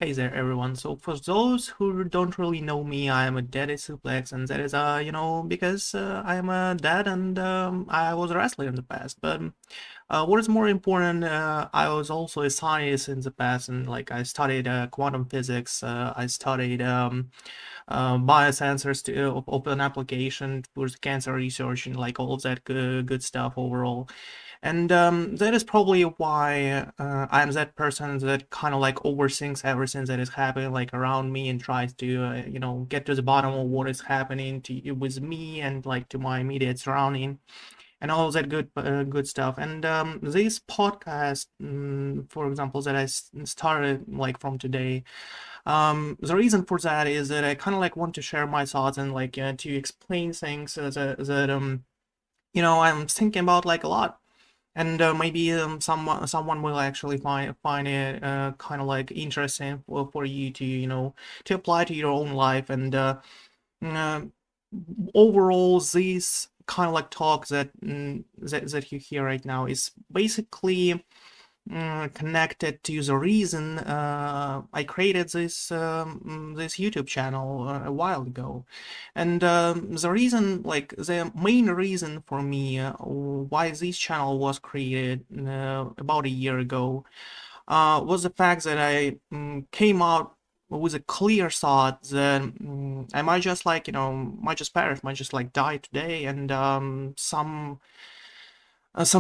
Hey there, everyone. So for those who don't really know me, I am a daddy suplex, and that is, because I am a dad and I was a wrestler in the past. But what is more important, I was also a scientist in the past, and like I studied quantum physics. I studied biosensors to open application for cancer research and like all of that good stuff overall. And that is probably why I'm that person that kind of like overthinks everything that is happening like around me and tries to get to the bottom of what is happening to with me and like to my immediate surrounding and all that good stuff. And this podcast, for example, that I started like from today, the reason for that is that I kind of like want to share my thoughts and like to explain things that I'm thinking about like a lot. And maybe someone will actually find it kind of like interesting for you to to apply to your own life. And uh, overall, this kind of like talk that you hear right now is basically connected to the reason I created this YouTube channel a while ago. And the reason, like the main reason for me why this channel was created about a year ago was the fact that I came out with a clear thought that I might just like, might just perish, might just like die today, and some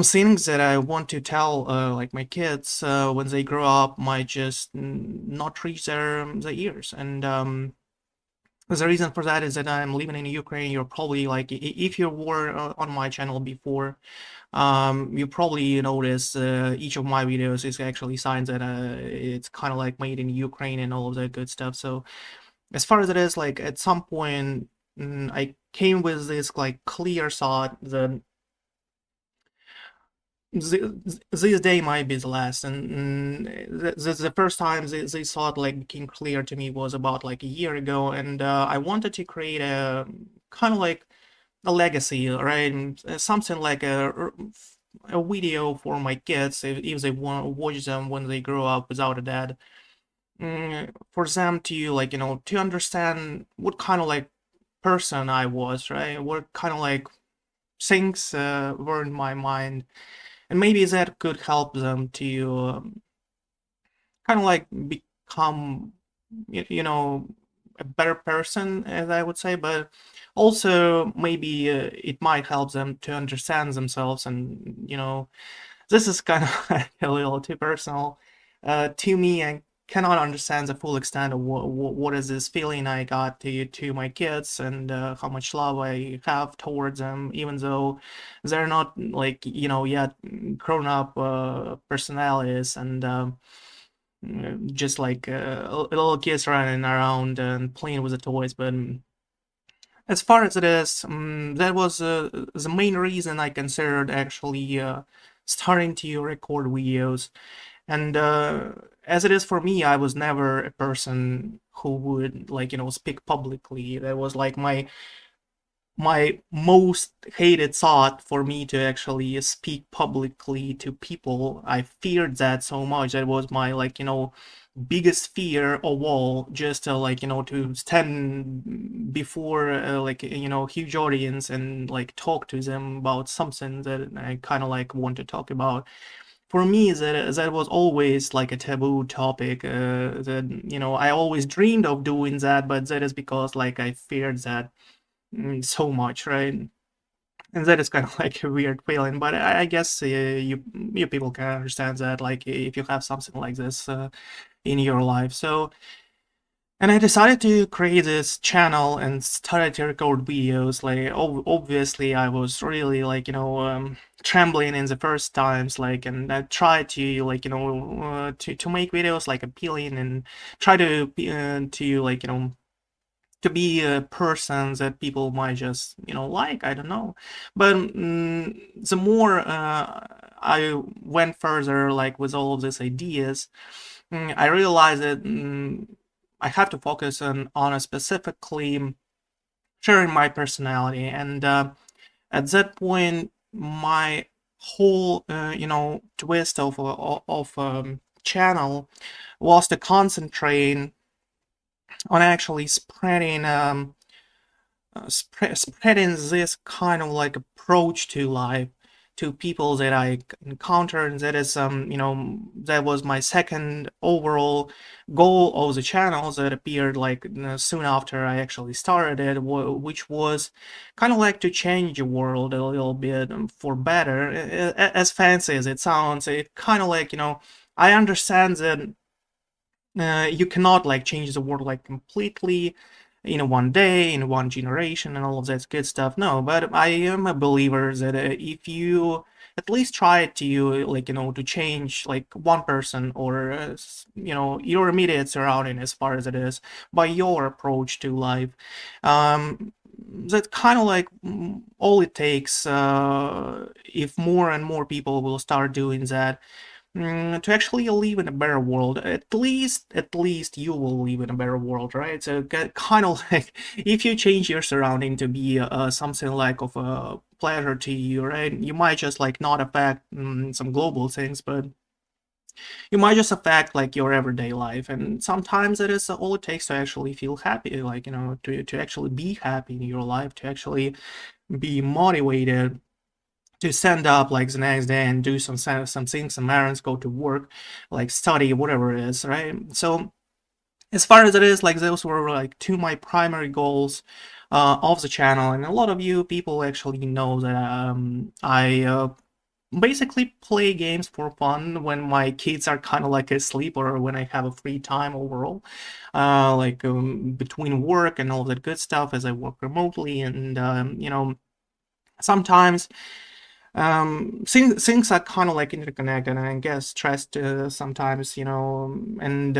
things that I want to tell, like my kids, when they grow up, might just not reach their ears. And the reason for that is that I'm living in Ukraine. You're probably like, if you were on my channel before, you probably notice each of my videos is actually signs that it's kind of like made in Ukraine and all of that good stuff. So as far as it is, like at some point, I came with this like clear thought that this day might be the last, and the first time this thought like became clear to me was about like a year ago. And I wanted to create a kind of like a legacy, right? And, something like a video for my kids if they want to watch them when they grow up without a dad, for them to like to understand what kind of like person I was, right? What kind of like things were in my mind, and maybe that could help them to kind of like become a better person, as I would say. But also maybe it might help them to understand themselves. And this is kind of a little too personal to me. I cannot understand the full extent of what is this feeling I got to my kids, and how much love I have towards them, even though they're not like yet grown up personalities, and just like little kids running around and playing with the toys. But as far as it is, that was the main reason I considered actually starting to record videos. And as it is for me, I was never a person who would like speak publicly. That was like my most hated thought, for me to actually speak publicly to people. I feared that so much. That was my like biggest fear of all, just like to stand before like huge audience and like talk to them about something that I kind of like want to talk about. For me, that was always like a taboo topic, that I always dreamed of doing that, but that is because like I feared that so much, right? And that is kind of like a weird feeling, but I guess you people can understand that, like if you have something like this in your life. So, and I decided to create this channel and started to record videos. Like obviously I was really like trembling in the first times, like, and I tried to like to make videos like appealing and try to like to be a person that people might just like, I don't know. But the more I went further like with all of these ideas, I realized that I have to focus on a specifically sharing my personality. And at that point, my whole twist of channel was to concentrate on actually spreading this kind of like approach to life to people that I encountered. And that is that was my second overall goal of the channel that appeared like soon after I actually started it, which was kind of like to change the world a little bit for better. As fancy as it sounds, it kind of like I understand that you cannot like change the world like completely in one day, in one generation, and all of that good stuff. No, but I am a believer that if you at least try to like to change like one person or your immediate surrounding as far as it is by your approach to life, that's kind of like all it takes. If more and more people will start doing that, to actually live in a better world. At least you will live in a better world, right? So kind of like if you change your surrounding to be something like of a pleasure to you, right? You might just like not affect some global things, but you might just affect like your everyday life. And sometimes it is all it takes to actually feel happy, like to actually be happy in your life, to actually be motivated to stand up like the next day and do some things, some errands, go to work, like study, whatever it is, right? So as far as it is, like those were like two my primary goals of the channel, and a lot of you people actually know that I basically play games for fun when my kids are kind of like asleep or when I have a free time overall, like between work and all that good stuff as I work remotely, and sometimes things are kind of like interconnected, and I guess stressed sometimes, and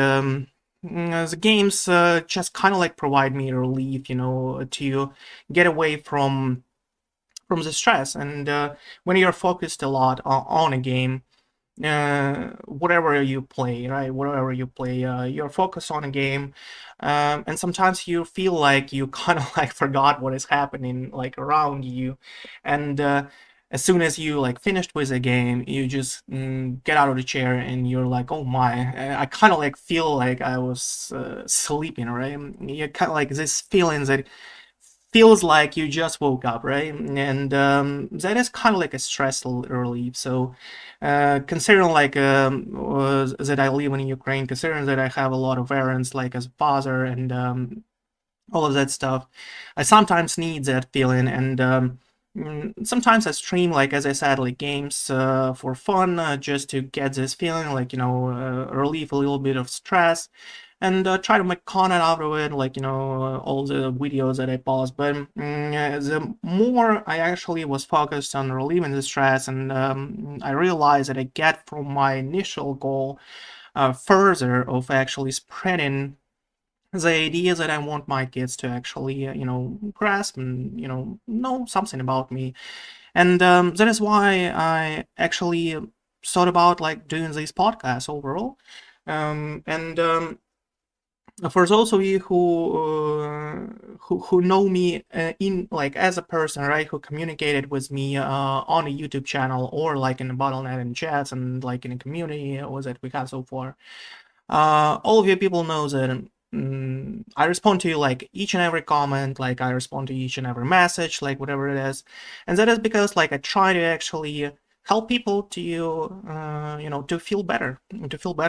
the games just kind of like provide me relief, to get away from the stress. And when you're focused a lot on a game, whatever you play, right? Whatever you play, you're focused on a game, and sometimes you feel like you kind of like forgot what is happening like around you, and as soon as you like finished with a game, you just get out of the chair and you're like, oh my, I kind of like feel like I was sleeping, right? You kind of like this feeling that feels like you just woke up, right? And that is kind of like a stress relief. So, considering like that I live in Ukraine, considering that I have a lot of errands like as a father and all of that stuff, I sometimes need that feeling. And sometimes I stream, like as I said, like games for fun, just to get this feeling, like relieve a little bit of stress and try to make content out of it, like all the videos that I post. But the more I actually was focused on relieving the stress, and I realized that I get from my initial goal further of actually spreading the idea that I want my kids to actually, grasp and, know something about me. And that is why I actually thought about like doing these podcasts overall. And for those of you who know me in like as a person, right, who communicated with me on a YouTube channel or like in the bottlenet and chats and like in a community or that we have so far, all of you people know that I respond to like each and every comment, like I respond to each and every message, like whatever it is, and that is because like I try to actually help people to to feel better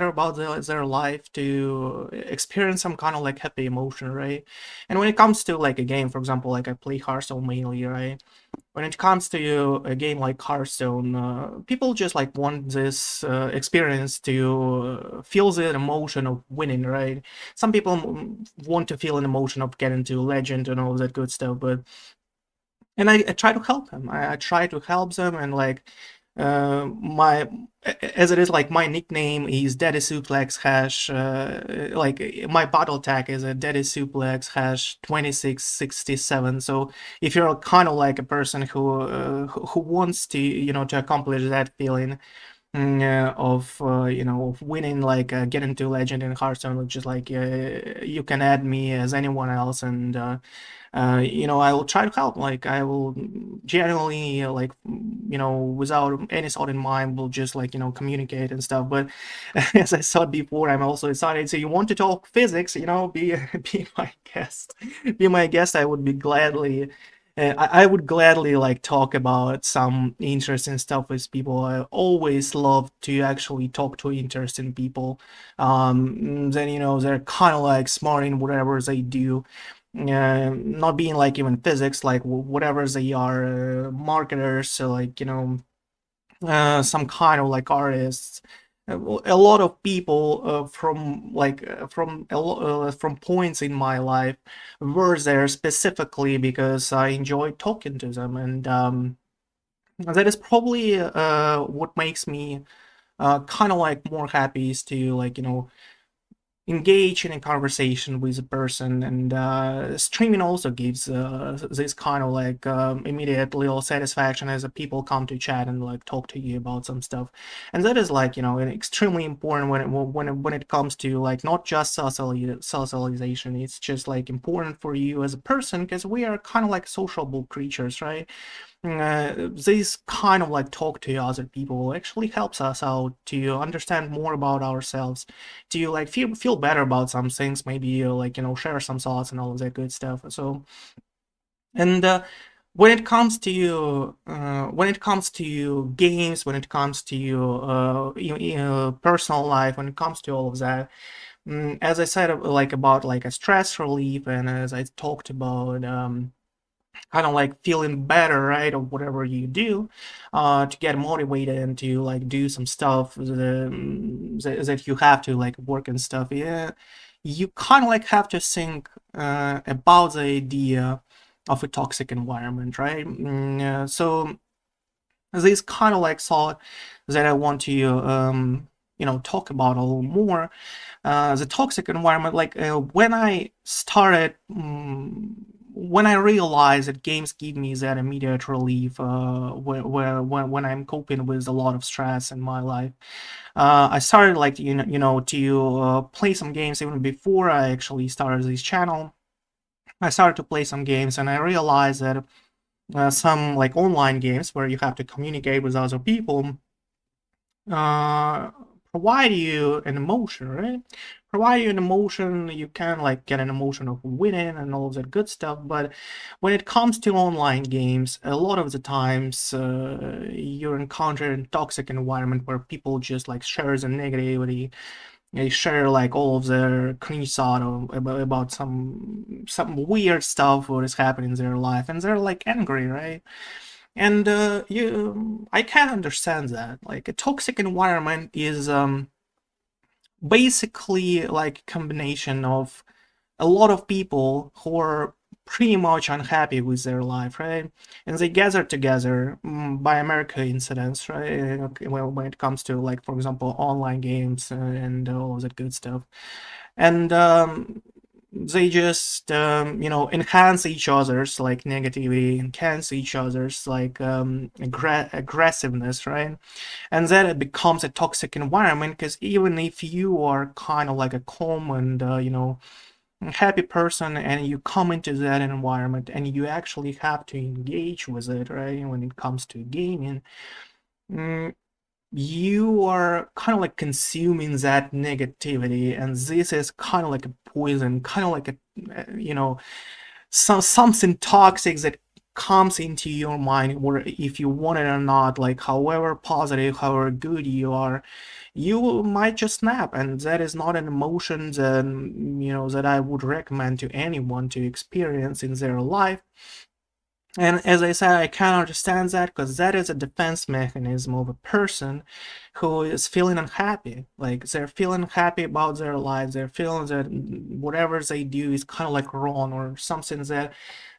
about their life, to experience some kind of like happy emotion, right? And when it comes to like a game, for example, like I play Hearthstone mainly, right? When it comes to a game like Hearthstone, people just like want this experience to feel the emotion of winning, right? Some people want to feel an emotion of getting to legend and all that good stuff, but and I try to help them. I try to help them, and like my as it is like my nickname is Daddy Suplex hash like my battle tag is a Daddy Suplex hash 2667. So if you're kind of like a person who wants to to accomplish that feeling, of winning, like getting to legend in Hearthstone, which is like you can add me as anyone else, and I will try to help. Like I will genuinely, like without any thought in mind, will just like communicate and stuff. But as I said before, I'm also excited. So you want to talk physics? Be be my guest. Be my guest. I would be gladly. I would gladly like talk about some interesting stuff with people. I always love to actually talk to interesting people. Then they're kind of like smart in whatever they do, not being like even physics, like whatever they are, marketers, so like some kind of like artists. A lot of people from points in my life were there specifically because I enjoyed talking to them, and that is probably what makes me kind of like more happy is to like engage in a conversation with a person, and streaming also gives this kind of like immediate little satisfaction as people come to chat and like talk to you about some stuff. And that is like extremely important when it comes to like not just socialization. It's just like important for you as a person, because we are kind of like sociable creatures, right? This kind of like talk to other people actually helps us out to understand more about ourselves, to like feel better about some things, maybe like share some thoughts and all of that good stuff. So, and when it comes to games, when it comes to personal life, when it comes to all of that, as I said, like about like a stress relief, and as I talked about kind of like feeling better, right, or whatever you do, to get motivated and to like do some stuff that you have to like work and stuff. Yeah, you kind of like have to think about the idea of a toxic environment, right? So this kind of like thought that I want to talk about a little more. The toxic environment, like when I started, when I realized that games give me that immediate relief, when I'm coping with a lot of stress in my life, I started like to play some games even before I actually started this channel. I started to play some games, and I realized that some like online games where you have to communicate with other people uh, provide you an emotion, right? Provide you an emotion. You can like get an emotion of winning and all of that good stuff. But when it comes to online games, a lot of the times you're encountering a toxic environment where people just like share the negativity. They share like all of their cringe thought about some weird stuff what is happening in their life, and they're like angry, right? And I can understand that. Like a toxic environment is basically like a combination of a lot of people who are pretty much unhappy with their life, right? And they gather together by America incidents, right? Okay, well, when it comes to like, for example, online games and all of that good stuff, and they just enhance each other's like negativity, enhance each other's like aggressiveness, right? And then it becomes a toxic environment, because even if you are kind of like a calm and happy person, and you come into that environment and you actually have to engage with it, right, when it comes to gaming, mm, you are kind of like consuming that negativity, and this is kind of like a poison, kind of like a something toxic that comes into your mind, where if you want it or not, like however positive, however good you are, you might just snap, and that is not an emotion that that I would recommend to anyone to experience in their life. And as I said, I can understand that, because that is a defense mechanism of a person who is feeling unhappy. Like they're feeling happy about their lives. They're feeling that whatever they do is kind of like wrong, or something that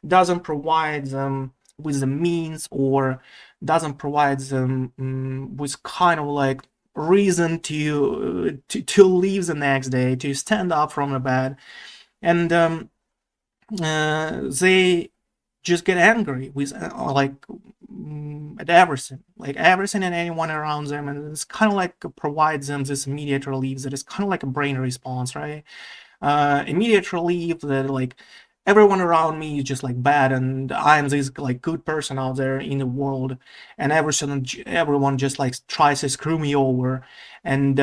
doesn't provide them with the means, or doesn't provide them with kind of like reason to leave the next day, to stand up from the bed. And they just get angry with at everything, like everything and anyone around them, and it's kind of like provides them this immediate relief that is kind of like a brain response, right? Immediate relief that like everyone around me is just like bad, and I'm this like good person out there in the world, and everyone just like tries to screw me over, and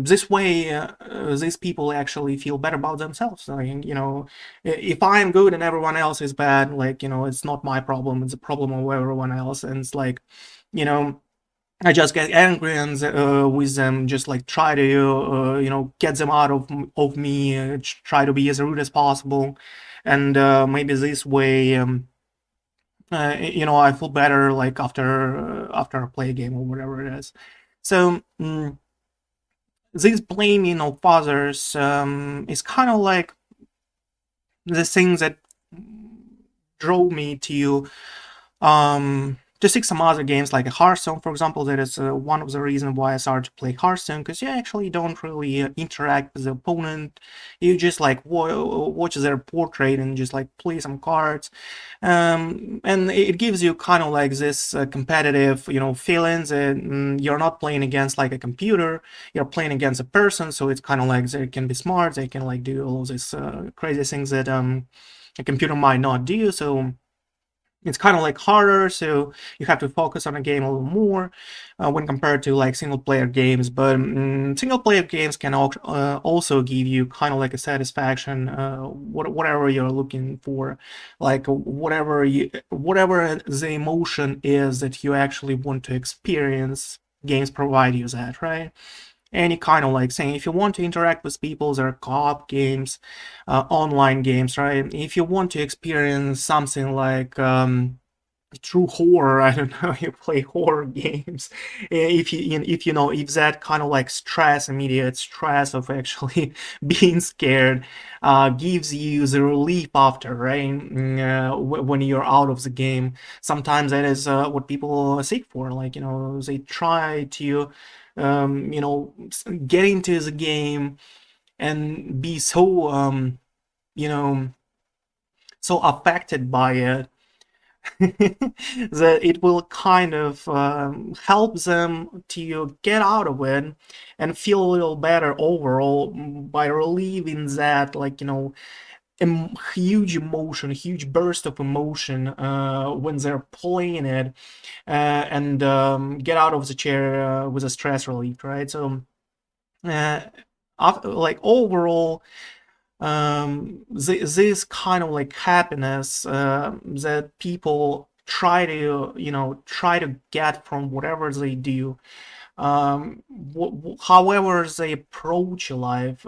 this way, these people actually feel better about themselves. I mean, if I'm good and everyone else is bad, like it's not my problem; it's a problem of everyone else, and it's like, you know I just get angry and with them, just like try to get them out of me, try to be as rude as possible, and maybe this way, I feel better like after I play a game or whatever it is. So this blaming of others is kind of like the thing that drove me to seek some other games like Hearthstone, for example. That is one of the reasons why I started to play Hearthstone, because you actually don't really interact with the opponent. You just like watch their portrait and just like play some cards, and it gives you kind of like this competitive, feelings. And you're not playing against like a computer; you're playing against a person. So it's kind of like they can be smart, they can like do all these crazy things that a computer might not do. So it's kind of like harder, so you have to focus on a game a little more when compared to like single player games. But single player games can also give you kind of like a satisfaction, whatever you're looking for, like whatever the emotion is that you actually want to experience. Games provide you that, right? Any kind of like saying, if you want to interact with people, there are co-op games, online games, right? If you want to experience something like true horror, I don't know, you play horror games. If that kind of like stress, immediate stress of actually being scared, gives you the relief after, right? When you're out of the game, sometimes that is what people seek for. Like, they try to get into the game and be so you know so affected by it that it will kind of help them to get out of it and feel a little better overall, by relieving that, like, huge emotion, huge burst of emotion when they're playing it, and get out of the chair with a stress relief, right? So uh, like overall, this kind of like happiness that people try to get from whatever they do, however they approach life,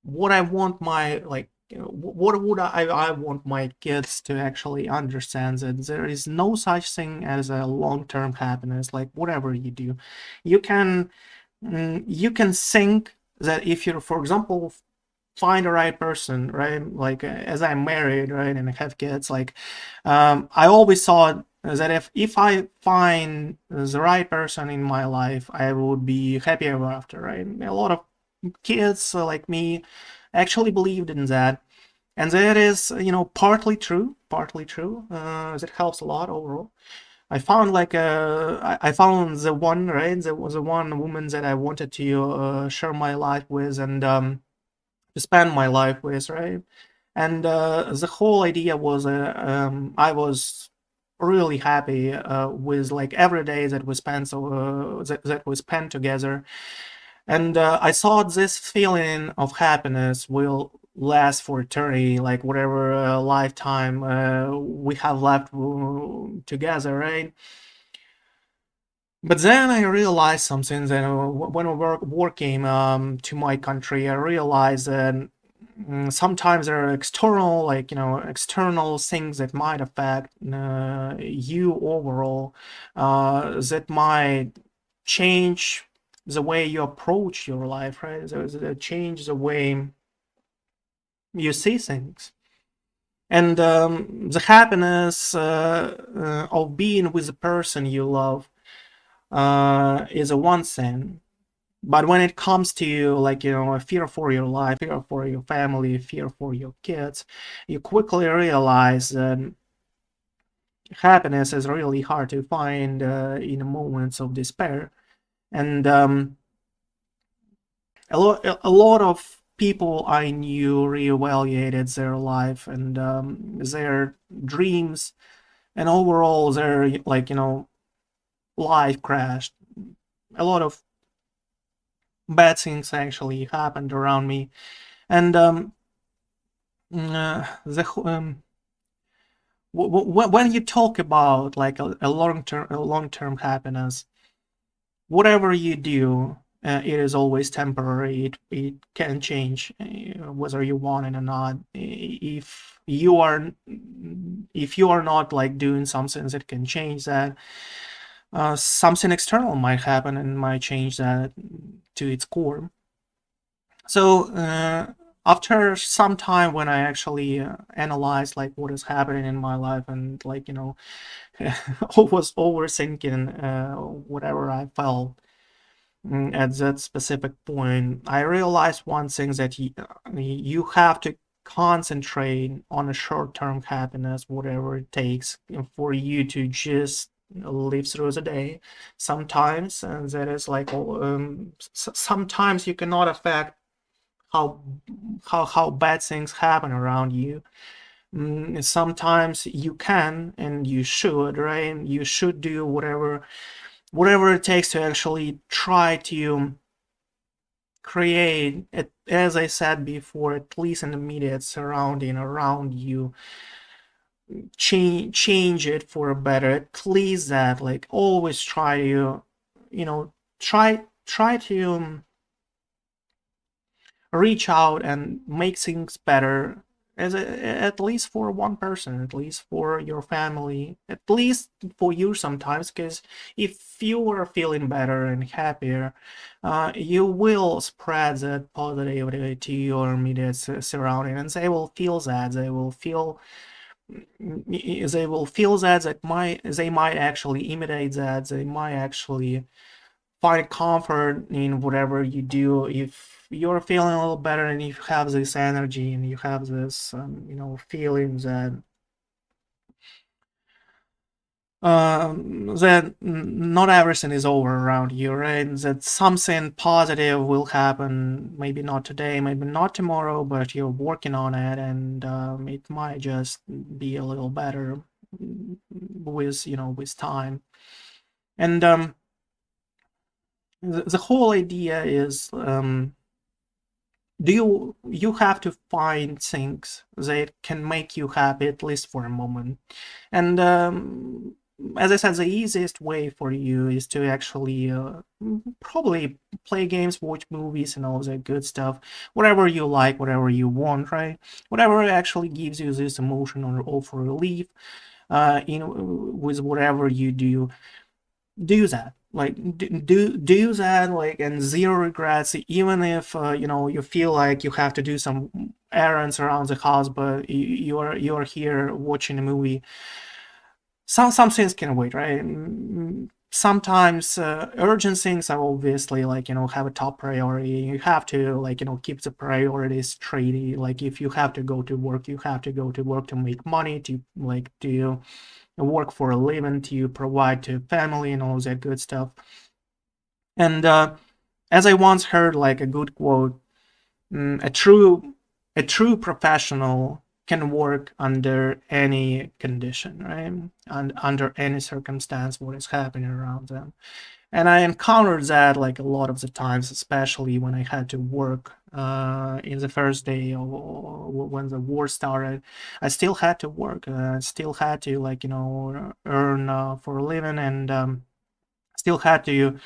what I want my like what would I want my kids to actually understand, that there is no such thing as a long-term happiness. Like whatever you do, you can you can think that if you're, for example, find the right person, right? Like as I'm married, right, and I have kids, like I always thought that if I find the right person in my life, I would be happy ever after, right? A lot of kids like me actually believed in that, and that is partly true, partly true. That helps a lot overall. I found like I found the one, right? There was the one woman that I wanted to share my life with, and to spend my life with, right? And the whole idea was I was really happy with like every day that we spent that we spent together, and I thought this feeling of happiness will last for eternity, like whatever lifetime we have left together, right? But then I realized something, that when war came to my country, I realized that sometimes there are external, like external things that might affect you overall, that might change the way you approach your life, right? So that change the way you see things. And the happiness of being with the person you love is a one thing. But when it comes to, like, a fear for your life, fear for your family, fear for your kids, you quickly realize that happiness is really hard to find in moments of despair. And a lot of people I knew reevaluated their life and their dreams, and overall their, like, life crashed. A lot of bad things actually happened around me, and when you talk about like a long term happiness, whatever you do, it is always temporary. It can change, whether you want it or not. If you are not like doing something that can change that, something external might happen and might change that to its core. So after some time, when I actually analyzed like what is happening in my life, and like, was overthinking whatever I felt at that specific point, I realized one thing, that you have to concentrate on a short-term happiness, whatever it takes, for you to just live through the day. Sometimes, and that is like, sometimes you cannot affect how how bad things happen around you. Sometimes you can, and you should, right? You should do whatever it takes to actually try to create it, as I said before, at least an immediate surrounding around you. Change it for a better, at least that, like, always try to, try to reach out and make things better, at least for one person, at least for your family, at least for you sometimes. Because if you are feeling better and happier, you will spread that positivity to your immediate surrounding, and they will feel that. They will feel they might actually imitate that. They might actually find comfort in whatever you do. If you're feeling a little better, and you have this energy, and you have this feeling that not everything is over around you, right? That something positive will happen, maybe not today, maybe not tomorrow, but you're working on it, and it might just be a little better with time. And the whole idea is, you have to find things that can make you happy, at least for a moment. And as I said, the easiest way for you is to actually probably play games, watch movies, and all that good stuff. Whatever you like, whatever you want, right? Whatever actually gives you this emotion or for relief, with whatever you do that, like, do that, like, and zero regrets. Even if you feel like you have to do some errands around the house, but you're here watching a movie. Some things can wait, right? Sometimes urgent things are obviously, like, have a top priority. You have to, like, keep the priorities straight. Like, if you have to go to work, you have to go to work to make money, to, like, to work for a living, to provide to family, and all that good stuff. And as I once heard, like, a good quote, a true professional can work under any condition, right? And under any circumstance, what is happening around them. And I encountered that, like, a lot of the times, especially when I had to work in the first day, or when the war started. I still had to work. I still had to, like, earn for a living, and still had to,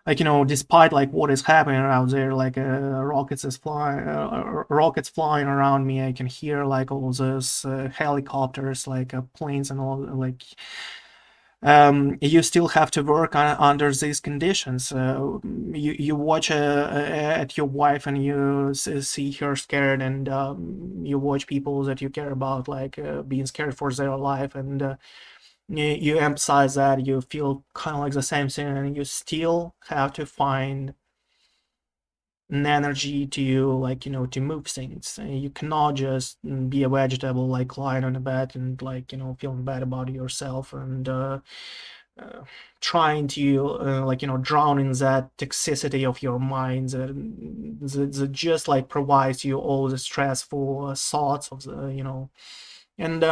like, despite, like, what is happening around there, like, rockets flying around me. I can hear, like, all those helicopters, like, planes and all, like, you still have to work under these conditions. You watch at your wife, and you see her scared, and you watch people that you care about, like, being scared for their life, and you emphasize that. You feel kind of like the same thing, and you still have to find an energy to like to move things. You cannot just be a vegetable like lying on a bed and like feeling bad about yourself and uh, trying to like drown in that toxicity of your mind that just like provides you all the stressful thoughts of the and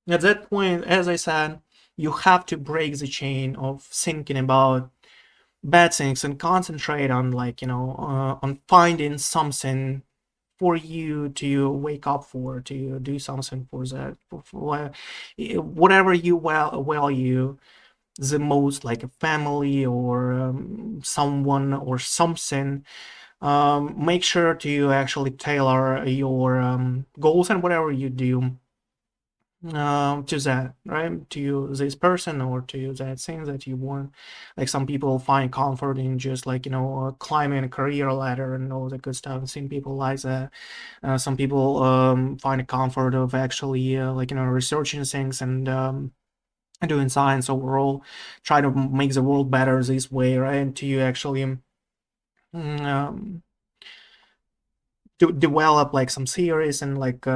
at that point, as I said, you have to break the chain of thinking about bad things and concentrate on like on finding something for you to wake up for, to do something for that, for whatever you value the most, like a family or someone or something. Make sure to actually tailor your goals and whatever you do to that, right? To this person or to that thing that you want. Like some people find comfort in just like climbing a career ladder and all the good stuff. I've seen people like that. Some people find a comfort of actually like researching things and doing science overall. Try to make the world better this way, right? To you actually to develop like some theories and like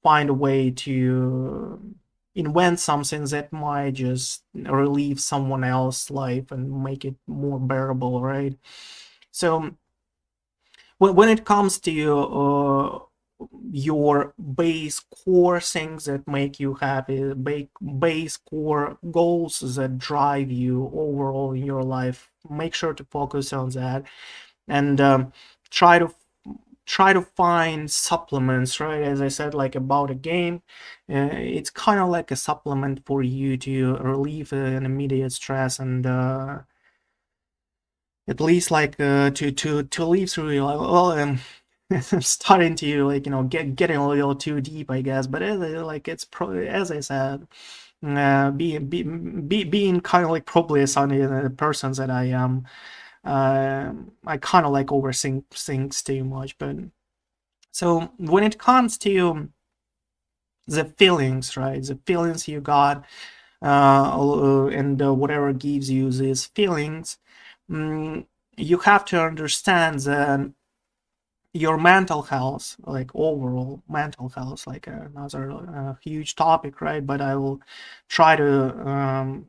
find a way to invent something that might just relieve someone else's life and make it more bearable, right? So when it comes to your base core things that make you happy, base core goals that drive you overall in your life, make sure to focus on that and try to find supplements, right? As I said, like about a game, it's kind of like a supplement for you to relieve an immediate stress and at least like to live through it. Like, well, I'm starting to like getting a little too deep, I guess. But like it's as I said, being kind of like probably a sunny person that I am. I kind of like overthink things too much, but so when it comes to the feelings, right? The feelings you got, and whatever gives you these feelings, mm, you have to understand that your mental health, like overall mental health, like another huge topic, right? But I will try to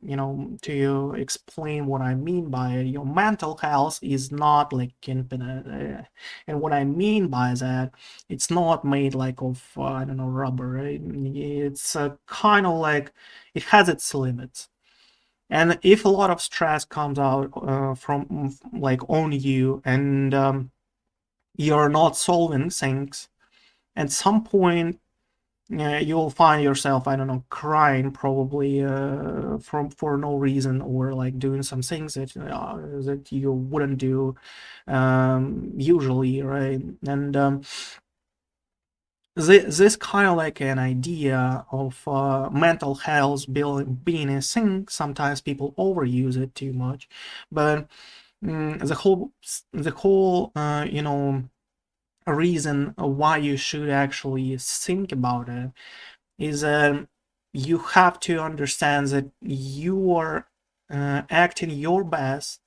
to explain what I mean by it. Your mental health is not like infinite, and what I mean by that, it's not made like of I don't know, rubber, right? It's kind of like it has its limits. And if a lot of stress comes out from like on you and you're not solving things, at some point you'll find yourself, I don't know, crying probably from for no reason, or like doing some things that you wouldn't do usually, right? And this kind of like an idea of mental health being a thing. Sometimes people overuse it too much, but the whole a reason why you should actually think about it is you have to understand that you are acting your best,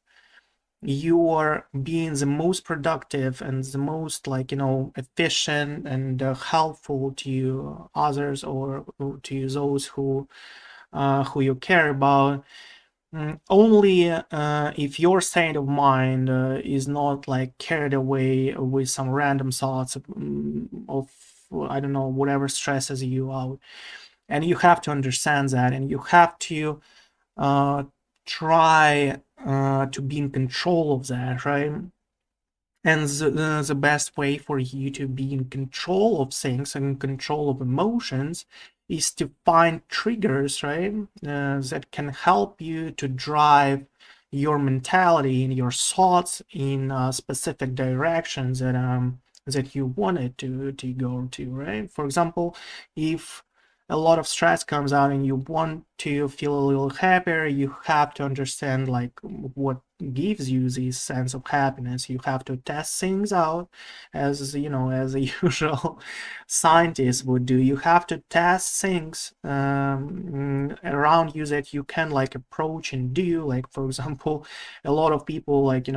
you are being the most productive and the most like efficient and helpful to others or to those who you care about. Only if your state of mind is not like carried away with some random thoughts of I don't know, whatever stresses you out. And you have to understand that, and you have to uh, try to be in control of that, right? And the best way for you to be in control of things and in control of emotions is to find triggers, right? That can help you to drive your mentality and your thoughts in specific directions that you wanted to go to, right? For example, if a lot of stress comes out and you want to feel a little happier, you have to understand like what gives you this sense of happiness. You have to test things out as as a usual scientist would do. You have to test things around you that you can like approach and do. Like for example, a lot of people like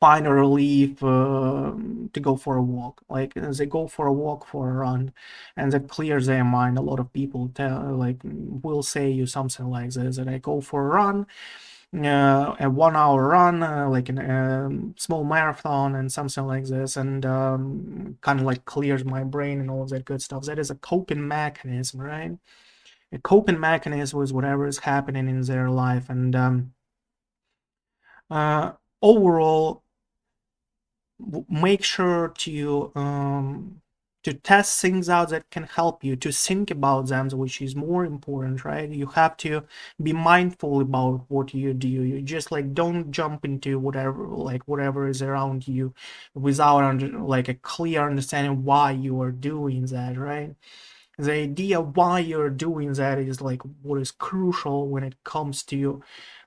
find a relief to go for a walk. Like they go for a walk, for a run, and that clears their mind. A lot of people tell, like, will say you something like this, that I go for a run, a 1 hour run, like a small marathon and something like this, and kind of like clears my brain and all of that good stuff. That is a coping mechanism, right? A coping mechanism with whatever is happening in their life, and uh, overall, make sure to test things out that can help you, to think about them, which is more important, right? You have to be mindful about what you do. You just like don't jump into whatever is around you without like a clear understanding why you are doing that, right? The idea why you're doing that is like what is crucial when it comes to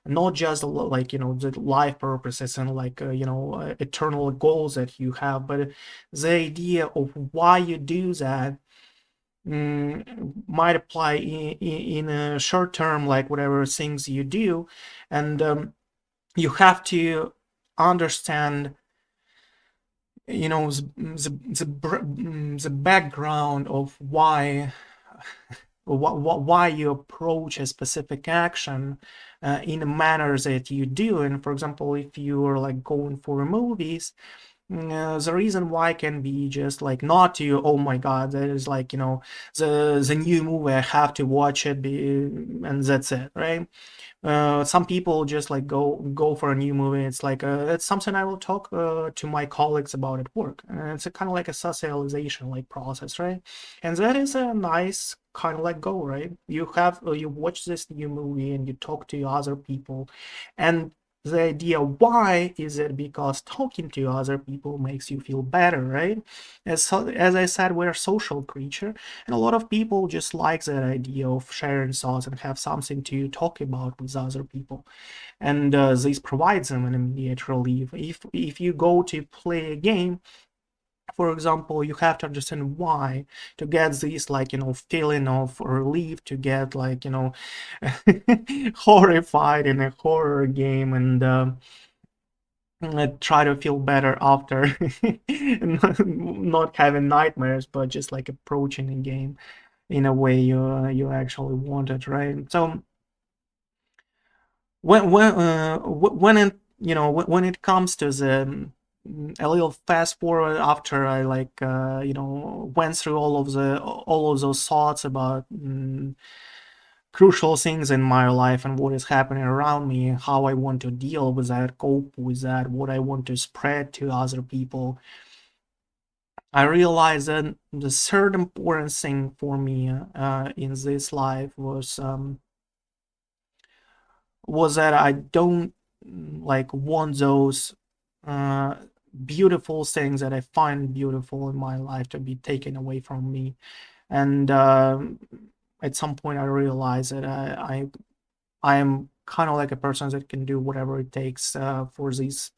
not just like the life purposes and like eternal goals that you have, but the idea of why you do that might apply in a short term, like whatever things you do, and you have to understand the background of why you approach a specific action in the manner that you do. And for example, if you are like going for movies, the reason why can be just like not to, oh my god, that is like the new movie, I have to watch it, and that's it, right? Some people just like go for a new movie. It's like it's something I will talk to my colleagues about at work, and it's a kind of like a socialization like process, right? And that is a nice kind of like goal, right? You watch this new movie and you talk to other people, and the idea why is it because talking to other people makes you feel better, right? As I said, we're a social creature, and a lot of people just like that idea of sharing thoughts and have something to talk about with other people. And this provides them an immediate relief. If you go to play a game, for example, you have to understand why to get this like feeling of relief, to get like horrified in a horror game, and try to feel better after not having nightmares, but just like approaching the game in a way you actually wanted, right? So when it when it comes to the a little fast forward after I like went through all of those thoughts about crucial things in my life and what is happening around me, how I want to deal with that, cope with that, what I want to spread to other people. I realized that the third important thing for me in this life was that I don't like want those uh, beautiful things that I find beautiful in my life to be taken away from me. And at some point, I realized that I am kind of like a person that can do whatever it takes for these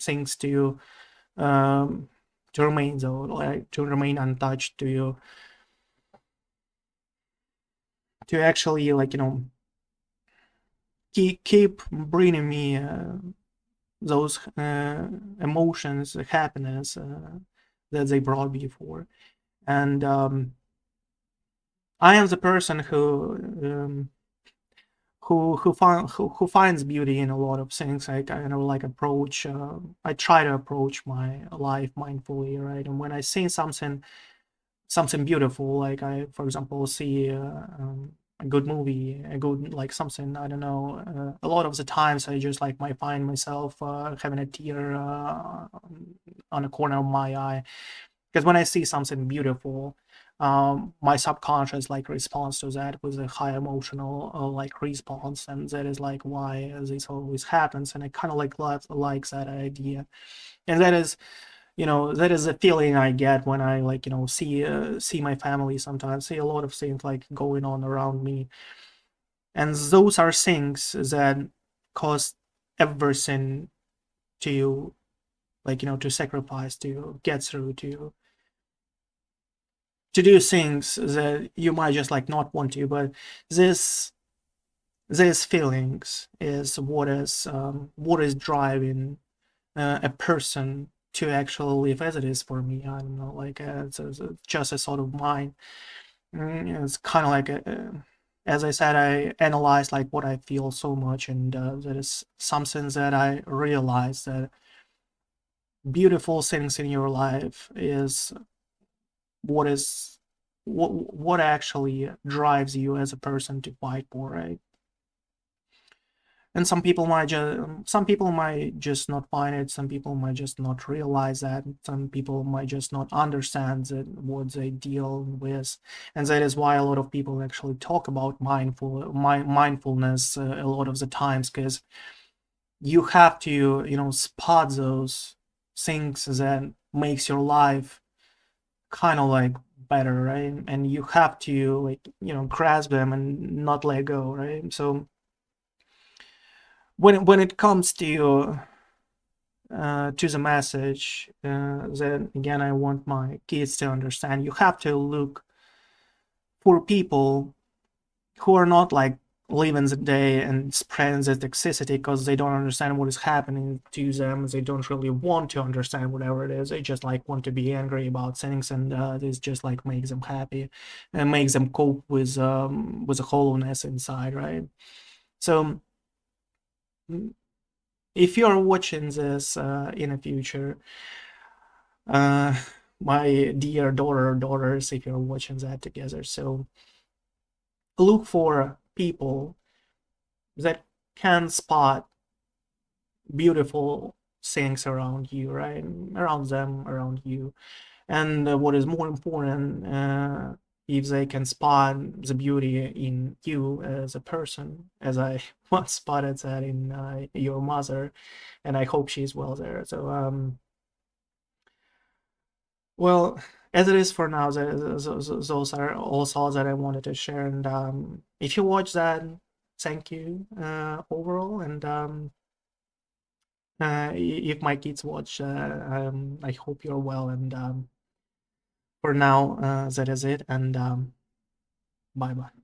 things um, to remain though, like to remain untouched, to actually like keep bringing me those emotions, happiness that they brought before. And I am the person who finds beauty in a lot of things. I kind of like approach. I try to approach my life mindfully, right? And when I see something beautiful, like I, for example, see a good movie, a good like something, I don't know. A lot of the times, I just like might find myself having a tear on a corner of my eye, because when I see something beautiful, my subconscious like responds to that with a high emotional like response, and that is like why this always happens. And I kind of like likes that idea, and that is a feeling I get when I like see my family sometimes, see a lot of things like going on around me, and those are things that cost everything to like to sacrifice, to get through, to do things that you might just like not want to, but this these feelings is what is driving a person to actually live as it is for me. I don't know, like it's just a sort of mind. It's kind of like as I said, I analyze like what I feel so much, and that is something that I realize that beautiful things in your life is what actually drives you as a person to fight for, right? And some people might just not find it, some people might just not realize that, some people might just not understand that what they deal with. And that is why a lot of people actually talk about mindfulness a lot of the times, because you have to, spot those things that makes your life kind of like better, right? And you have to, like, grasp them and not let go, right? So when it comes to the message, then again, I want my kids to understand, you have to look for people who are not like living the day and spreading the toxicity because they don't understand what is happening to them. They don't really want to understand whatever it is. They just like want to be angry about things, and this just like makes them happy and makes them cope with the hollowness inside, right? So if you're watching this in the future, uh, my dear daughters, if you're watching that together, so look for people that can spot beautiful things around you, right? Around them, around you. And what is more important, if they can spot the beauty in you as a person, as I once spotted that in your mother, and I hope she's well there. So, well, as it is for now, those are all thoughts that I wanted to share. And if you watch that, thank you overall. And if my kids watch, I hope you're well. And for now, that is it. And bye bye.